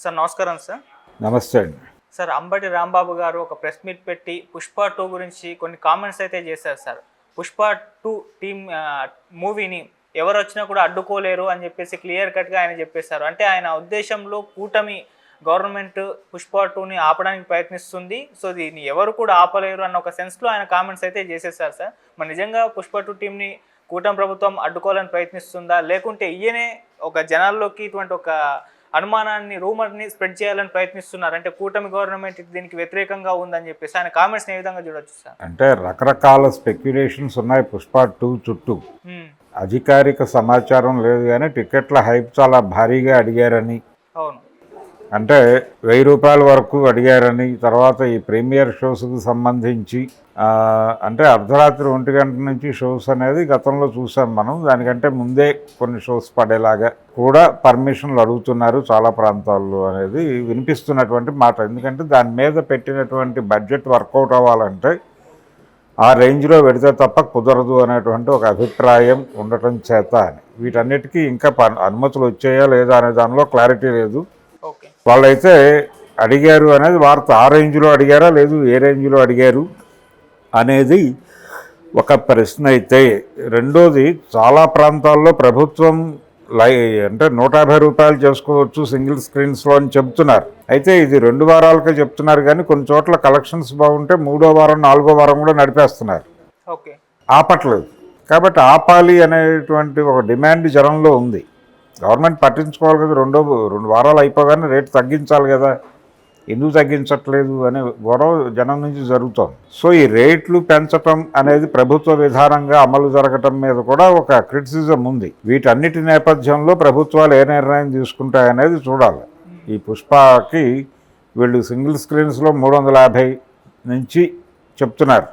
Sir నమస్కారం sir. నమస్తే అండి. సార్ అంబటి రాంబాబు గారు ఒక ప్రెస్ మీట్ పెట్టి పుష్ప 2 గురించి కొన్ని కామెంట్స్ అయితే చేశారు సార్. పుష్ప 2 టీమ్ మూవీని ఎవరు వచ్చినా కూడా అడ్డుకోలేరు అని చెప్పేసి క్లియర్ కట్గా ఆయన చెప్పేశారు. అంటే ఆయన ఉద్దేశంలో కూటమి గవర్నమెంట్ పుష్ప 2ని ఆపడానికి ప్రయత్నిస్తుంది, సో దీన్ని ఎవరు కూడా ఆపలేరు అన్న ఒక సెన్స్లో ఆయన కామెంట్స్ అయితే చేసేసారు సార్. మరి నిజంగా పుష్ప 2 టీంని కూటమి ప్రభుత్వం అడ్డుకోవాలని ప్రయత్నిస్తుందా, లేకుంటే ఈయనే ఒక జనాల్లోకి ఇటువంటి ఒక అనుమానాన్ని రూమర్ని స్ప్రెడ్ చేయాలని ప్రయత్నిస్తున్నారు? అంటే కూటమి గవర్నమెంట్ దీనికి వ్యతిరేకంగా ఉందని చెప్పేసి ఆయన కామెంట్స్ ఏ విధంగా చూడొచ్చు సార్? అంటే రకరకాల స్పెక్యులేషన్స్ ఉన్నాయి పుష్ప 2 చుట్టూ. అధికారిక సమాచారం లేదు కానీ టికెట్ల హైప్ చాలా భారీగా అడిగారని, అవును, అంటే 1000 రూపాయల వరకు అడిగారని, తర్వాత ఈ ప్రీమియర్ షోస్కి సంబంధించి అంటే అర్ధరాత్రి 1 గంట నుంచి షోస్ అనేది గతంలో చూసాం మనం. దానికంటే ముందే కొన్ని షోస్ పడేలాగా కూడా పర్మిషన్లు అడుగుతున్నారు చాలా ప్రాంతాల్లో అనేది వినిపిస్తున్నటువంటి మాట. ఎందుకంటే దాని మీద పెట్టినటువంటి బడ్జెట్ వర్కౌట్ అవ్వాలంటే ఆ రేంజ్లో పెడితే తప్ప కుదరదు అనేటువంటి ఒక అభిప్రాయం ఉండటం చేత అని వీటన్నిటికీ ఇంకా అనుమతులు వచ్చాయా లేదా అనే దానిలో క్లారిటీ లేదు. వాళ్ళైతే అడిగారు అనేది వార్త. ఆ రేంజ్లో అడిగారా లేదు ఏ రేంజ్లో అడిగారు అనేది ఒక ప్రశ్న అయితే, రెండోది చాలా ప్రాంతాల్లో ప్రభుత్వం అంటే 150 రూపాయలు చేసుకోవచ్చు సింగిల్ స్క్రీన్స్లో అని చెప్తున్నారు. అయితే ఇది 2 వారాలకే చెప్తున్నారు కానీ కొన్ని చోట్ల కలెక్షన్స్ బాగుంటే 3వ వారం 4వ వారం కూడా నడిపేస్తున్నారు. ఆపట్లేదు. కాబట్టి ఆపాలి అనేటువంటి ఒక డిమాండ్ జనంలో ఉంది. గవర్నమెంట్ పట్టించుకోవాలి కదా, 2 వారాలు అయిపోగానే రేటు తగ్గించాలి కదా, ఎందుకు తగ్గించట్లేదు అనే గొడవ జనం నుంచి జరుగుతోంది. సో ఈ రేట్లు పెంచటం అనేది ప్రభుత్వ విధానంగా అమలు జరగటం మీద కూడా ఒక క్రిటిసిజం ఉంది. వీటన్నిటి నేపథ్యంలో ప్రభుత్వాలు ఏ నిర్ణయం తీసుకుంటాయనేది చూడాలి. ఈ పుష్పకి వీళ్ళు సింగిల్ స్క్రీన్స్లో 350 నుంచి చెప్తున్నారు.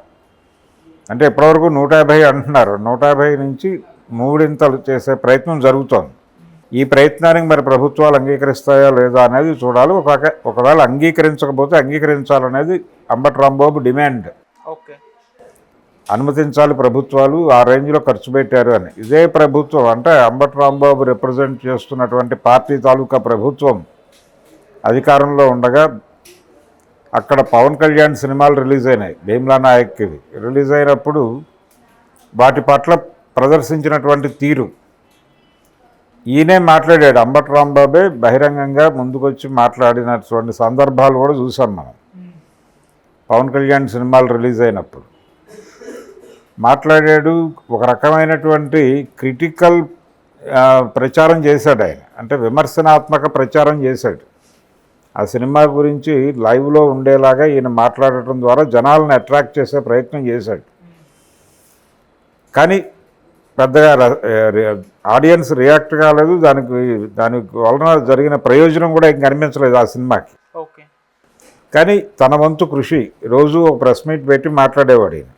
అంటే ఇప్పటివరకు 150 అంటున్నారు. 150 నుంచి 3 చేసే ప్రయత్నం జరుగుతోంది. ఈ ప్రయత్నానికి మరి ప్రభుత్వాలు అంగీకరిస్తాయా లేదా అనేది చూడాలి. ఒకవేళ అంగీకరించకపోతే అంగీకరించాలనేది అంబటి రాంబాబు డిమాండ్. అనుమతించాలి ప్రభుత్వాలు, ఆ రేంజ్లో ఖర్చు పెట్టారు అని. ఇదే ప్రభుత్వం అంటే అంబటి రాంబాబు రిప్రజెంట్ చేస్తున్నటువంటి పార్టీ తాలూకా ప్రభుత్వం అధికారంలో ఉండగా అక్కడ పవన్ కళ్యాణ్ సినిమాలు రిలీజ్ అయినాయి. భీమ్లా నాయక్కి రిలీజ్ అయినప్పుడు వాటి పట్ల ప్రదర్శించినటువంటి తీరు ఈయనే మాట్లాడాడు. అంబటి రాంబాబే బహిరంగంగా ముందుకొచ్చి మాట్లాడినటువంటి సందర్భాలు కూడా చూసాం మనం. పవన్ కళ్యాణ్ సినిమాలు రిలీజ్ అయినప్పుడు మాట్లాడాడు. ఒక రకమైనటువంటి క్రిటికల్ ప్రచారం చేశాడు ఆయన. అంటే విమర్శనాత్మక ప్రచారం చేశాడు. ఆ సినిమా గురించి లైవ్లో ఉండేలాగా ఈయన మాట్లాడటం ద్వారా జనాలను అట్రాక్ట్ చేసే ప్రయత్నం చేశాడు. కానీ పెద్దగా ఆడియన్స్ రియాక్ట్ కాలేదు. దాని వలన జరిగిన ప్రయోజనం కూడా ఏం కనిపించలేదు ఆ సినిమాకి. కానీ తన వంతు కృషి రోజు ఒక ప్రెస్ మీట్ పెట్టి మాట్లాడేవాడు ఈయన.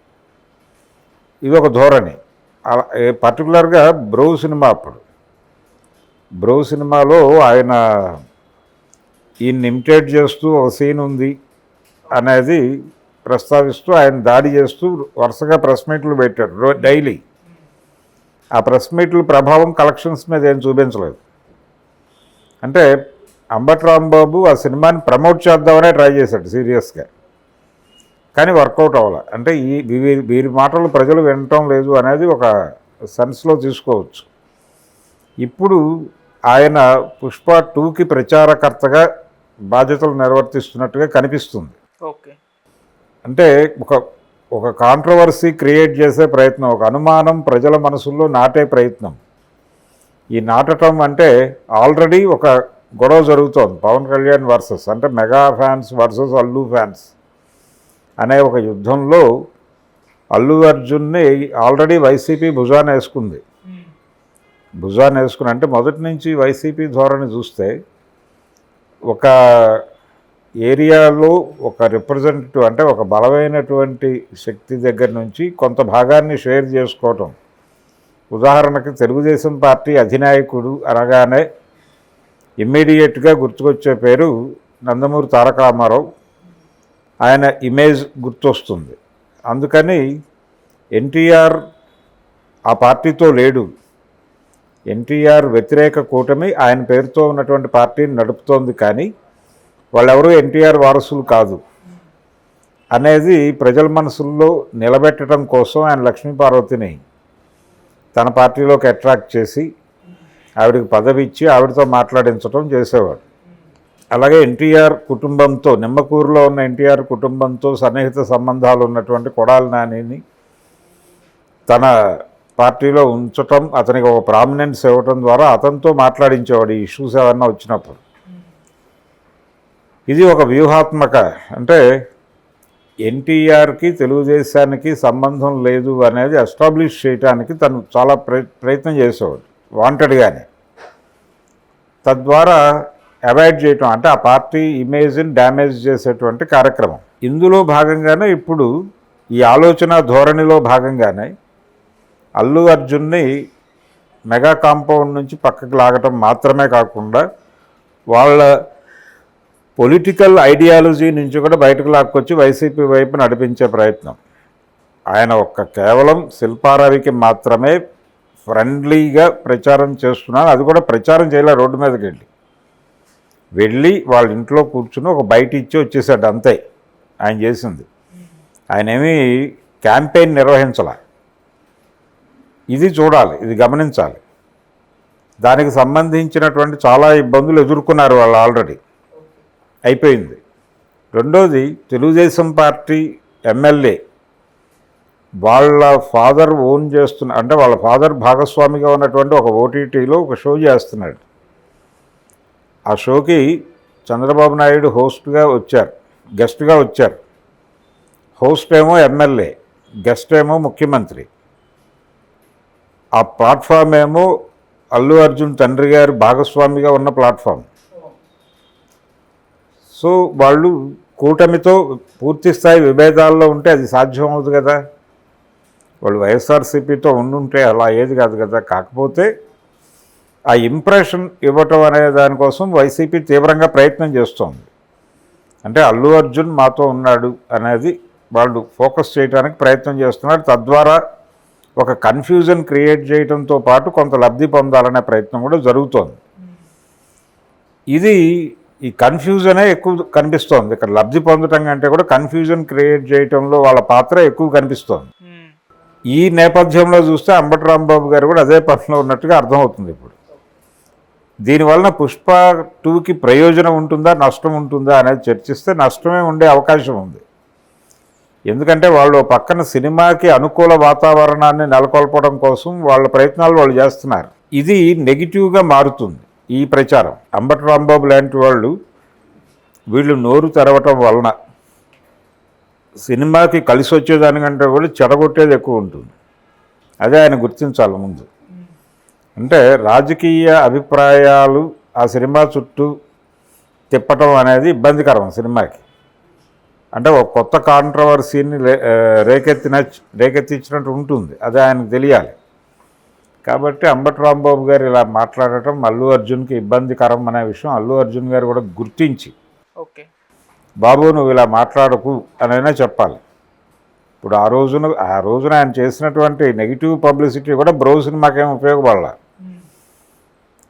ఇది ఒక ధోరణి. పర్టికులర్గా బ్రో సినిమా, అప్పుడు బ్రో సినిమాలో ఆయన ఈయన్ని ఇమిటేట్ చేస్తూ ఒక సీన్ ఉంది అనేది ప్రస్తావిస్తూ ఆయన దాడి చేస్తూ వరుసగా ప్రెస్ మీట్లు పెట్టాడు డైలీ. ఆ ప్రెస్ మీట్ల ప్రభావం కలెక్షన్స్ మీద ఏం చూపించలేదు. అంటే అంబటి రాంబాబు ఆ సినిమాని ప్రమోట్ చేద్దామనే ట్రై చేశాడు సీరియస్గా, కానీ వర్కౌట్ అవ్వాలి. అంటే వీరి మాటలు ప్రజలు వినటం లేదు అనేది ఒక సెన్స్లో తీసుకోవచ్చు. ఇప్పుడు ఆయన పుష్ప 2కి ప్రచారకర్తగా బాధ్యతలు నిర్వర్తిస్తున్నట్టుగా కనిపిస్తుంది. అంటే ఒక కాంట్రవర్సీ క్రియేట్ చేసే ప్రయత్నం, ఒక అనుమానం ప్రజల మనసుల్లో నాటే ప్రయత్నం. ఈ నాటటం అంటే ఆల్రెడీ ఒక గొడవ జరుగుతోంది. పవన్ కళ్యాణ్ వర్సెస్, అంటే mega fans versus Allu fans అనే ఒక యుద్ధంలో అల్లు అర్జున్ని ఆల్రెడీ వైసీపీ భుజాన్ని వేసుకుంది. అంటే మొదటి నుంచి వైసీపీ ధోరణి చూస్తే ఒక ఏరియాలో ఒక రిప్రజెంటేటివ్ అంటే ఒక బలమైనటువంటి శక్తి దగ్గర నుంచి కొంత భాగాన్ని షేర్ చేసుకోవటం. ఉదాహరణకి తెలుగుదేశం పార్టీ అధినాయకుడు అనగానే ఇమ్మీడియట్గా గుర్తుకొచ్చే పేరు నందమూరి తారక రామారావు. ఆయన ఇమేజ్ గుర్తొస్తుంది. అందుకని ఎన్టీఆర్ ఆ పార్టీతో లేడు. ఎన్టీఆర్ వ్యతిరేక కూటమి ఆయన పేరుతో ఉన్నటువంటి పార్టీని నడుపుతోంది, కానీ వాళ్ళెవరూ ఎన్టీఆర్ వారసులు కాదు అనేది ప్రజల మనసుల్లో నిలబెట్టడం కోసం ఆయన లక్ష్మీపార్వతిని తన పార్టీలోకి అట్రాక్ట్ చేసి ఆవిడకి పదవి ఇచ్చి ఆవిడతో మాట్లాడించడం చేసేవాడు. అలాగే ఎన్టీఆర్ కుటుంబంతో, నిమ్మకూరులో ఉన్న ఎన్టీఆర్ కుటుంబంతో సన్నిహిత సంబంధాలు ఉన్నటువంటి కొడాలి నానిని తన పార్టీలో ఉంచటం, అతనికి ఒక ప్రామినెన్స్ ఇవ్వటం ద్వారా అతనితో మాట్లాడించేవాడు ఈ ఇష్యూస్ ఏమన్నా వచ్చినప్పుడు. ఇది ఒక వ్యూహాత్మక, అంటే ఎన్టీఆర్కి తెలుగుదేశానికి సంబంధం లేదు అనేది ఎస్టాబ్లిష్ చేయడానికి తను చాలా ప్రయత్నం చేసేవాడు వాంటెడ్గానే. తద్వారా అవాయిడ్ చేయటం, అంటే ఆ పార్టీ ఇమేజ్ని డ్యామేజ్ చేసేటువంటి కార్యక్రమం. ఇందులో భాగంగానే ఇప్పుడు ఈ ఆలోచన ధోరణిలో భాగంగానే అల్లు అర్జున్ని మెగా కాంపౌండ్ నుంచి పక్కకు లాగటం మాత్రమే కాకుండా వాళ్ళ పొలిటికల్ ఐడియాలజీ నుంచి కూడా బయటకు లాక్కొచ్చి వైసీపీ వైపు నడిపించే ప్రయత్నం. ఆయన కేవలం శిల్పారావికి మాత్రమే ఫ్రెండ్లీగా ప్రచారం చేస్తున్నాను, అది కూడా ప్రచారం చేయలే, రోడ్డు మీదకి వెళ్ళి వాళ్ళ ఇంట్లో కూర్చుని ఒక బయట ఇచ్చి వచ్చేసాడు, అంతే ఆయన చేసింది. ఆయన ఏమీ క్యాంపెయిన్ నిర్వహించాల. ఇది చూడాలి, ఇది గమనించాలి. దానికి సంబంధించినటువంటి చాలా ఇబ్బందులు ఎదుర్కొన్నారు వాళ్ళు ఆల్రెడీ, అయిపోయింది. రెండోది, తెలుగుదేశం పార్టీ ఎమ్మెల్యే వాళ్ళ ఫాదర్ ఓన్ చేస్తున్న, అంటే వాళ్ళ ఫాదర్ భాగస్వామిగా ఉన్నటువంటి ఒక ఓటీటీలో ఒక షో చేస్తున్నాడు. ఆ షోకి చంద్రబాబు నాయుడు హోస్ట్గా వచ్చారు, గెస్ట్గా వచ్చారు. హోస్ట్ ఏమో ఎమ్మెల్యే, గెస్ట్ ఏమో ముఖ్యమంత్రి. ఆ ప్లాట్ఫామ్ ఏమో అల్లు అర్జున్ తండ్రి గారు భాగస్వామిగా ఉన్న ప్లాట్ఫామ్. సో వాళ్ళు కూటమితో పూర్తి స్థాయి విభేదాల్లో ఉంటే అది సాధ్యం అవుతుంది కదా. వాళ్ళు వైఎస్ఆర్సీపీతో ఉండుంటే అలా ఏది కాదు కదా. కాకపోతే ఆ ఇంప్రెషన్ ఇవ్వటం అనే దానికోసం వైసీపీ తీవ్రంగా ప్రయత్నం చేస్తోంది. అంటే అల్లు అర్జున్ మాతో ఉన్నాడు అనేది వాళ్ళు ఫోకస్ చేయడానికి ప్రయత్నం చేస్తున్నారు. తద్వారా ఒక కన్ఫ్యూజన్ క్రియేట్ చేయడంతో పాటు కొంత లబ్ధి పొందాలనే ప్రయత్నం కూడా జరుగుతోంది. ఇది ఈ కన్ఫ్యూజనే ఎక్కువ కనిపిస్తోంది ఇక్కడ. లబ్ధి పొందటం కంటే కూడా కన్ఫ్యూజన్ క్రియేట్ చేయటంలో వాళ్ళ పాత్ర ఎక్కువ కనిపిస్తోంది. ఈ నేపథ్యంలో చూస్తే అంబటి రాంబాబు గారు కూడా అదే పనిలో ఉన్నట్టుగా అర్థమవుతుంది ఇప్పుడు. దీనివలన పుష్ప 2కి ప్రయోజనం ఉంటుందా, నష్టం ఉంటుందా అనేది చర్చిస్తే నష్టమే ఉండే అవకాశం ఉంది. ఎందుకంటే వాళ్ళు పక్కన సినిమాకి అనుకూల వాతావరణాన్ని నెలకొల్పడం కోసం వాళ్ళ ప్రయత్నాలు వాళ్ళు చేస్తున్నారు. ఇది నెగిటివ్గా మారుతుంది ఈ ప్రచారం. అంబటి రాంబాబు లాంటి వాళ్ళు వీళ్ళు నోరు తెరవటం వలన సినిమాకి కలిసి వచ్చేదానికంటే కూడా చెడగొట్టేది ఎక్కువ ఉంటుంది. అదే ఆయన గుర్తించాలి ముందు. అంటే రాజకీయ అభిప్రాయాలు ఆ సినిమా చుట్టూ తిప్పటం అనేది ఇబ్బందికరం సినిమాకి. అంటే ఒక కొత్త కాంట్రవర్సీని రేకెత్తించినట్టు ఉంటుంది, అది ఆయనకు తెలియాలి. కాబట్టి అంబటి రాంబాబు గారు ఇలా మాట్లాడటం అల్లు అర్జున్కి ఇబ్బందికరం అనే విషయం అల్లు అర్జున్ గారు కూడా గుర్తించి, ఓకే బాబు నువ్వు ఇలా మాట్లాడకు అనైనా చెప్పాలి. ఇప్పుడు ఆ రోజున ఆయన చేసినటువంటి నెగిటివ్ పబ్లిసిటీ కూడా బ్రో సినిమాకి ఏమి ఉపయోగపడాల,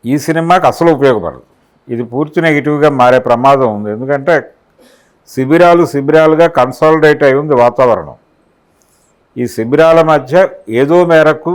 ఈ సినిమాకి అసలు ఉపయోగపడదు. ఇది పూర్తి నెగిటివ్గా మారే ప్రమాదం ఉంది. ఎందుకంటే శిబిరాలుగా కన్సాలిడేట్ అయి ఉంది వాతావరణం. ఈ శిబిరాల మధ్య ఏదో మేరకు